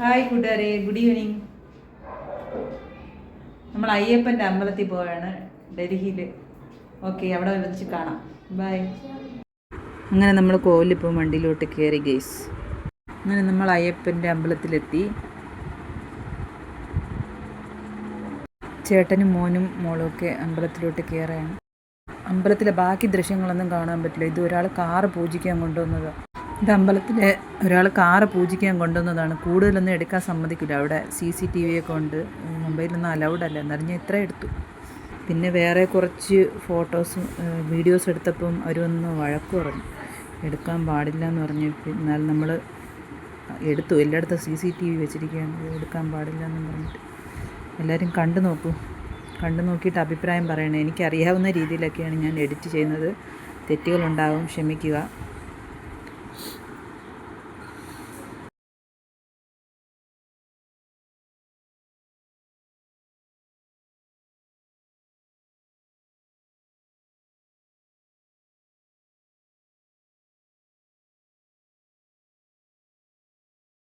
Hi കൂട്ടുകാരെ, good evening. നമ്മൾ അയ്യപ്പൻ്റെ അമ്പലത്തിൽ പോവാണ് ഡൽഹിയിൽ. ഓക്കെ, അവിടെ വെച്ച് കാണാം. ബൈ. അങ്ങനെ നമ്മൾ കോലിപ്പോൾ വണ്ടിയിലോട്ട് കയറി ഗൈസ്. അങ്ങനെ നമ്മൾ അയ്യപ്പൻ്റെ അമ്പലത്തിലെത്തി. ചേട്ടനും മോനും മോളും ഒക്കെ അമ്പലത്തിലോട്ട് കയറുകയാണ്. അമ്പലത്തിലെ ബാക്കി ദൃശ്യങ്ങളൊന്നും കാണാൻ പറ്റില്ല. ഇത് ഒരാൾ കാറ് പൂജിക്കാൻ കൊണ്ടുവന്നതാണ്. ഇത് അമ്പലത്തിലെ ഒരാൾ കാറ് പൂജിക്കാൻ കൊണ്ടുവന്നതാണ്. കൂടുതലൊന്നും എടുക്കാൻ സമ്മതിക്കില്ല. അവിടെ CCTV ഒക്കെ ഉണ്ട്. മൊബൈലൊന്നും അലൗഡ് അല്ല. എന്നാലും ഞാൻ ഇത്ര എടുത്തു. പിന്നെ വേറെ കുറച്ച് ഫോട്ടോസും വീഡിയോസ് എടുത്തപ്പം അവരൊന്ന് വഴക്ക് പറഞ്ഞു, എടുക്കാൻ പാടില്ല എന്ന് പറഞ്ഞു. എന്നാൽ നമ്മൾ എടുത്തു. എല്ലായിടത്തും CCTV വെച്ചിരിക്കുകയാണ്, എടുക്കാൻ പാടില്ല എന്ന് പറഞ്ഞിട്ട്. എല്ലാവരും കണ്ടു നോക്കൂ. കണ്ടു നോക്കിയിട്ട് അഭിപ്രായം പറയണേ. എനിക്കറിയാവുന്ന രീതിയിലൊക്കെയാണ് ഞാൻ എഡിറ്റ് ചെയ്യുന്നത്. തെറ്റുകളുണ്ടാവും, ക്ഷമിക്കുക.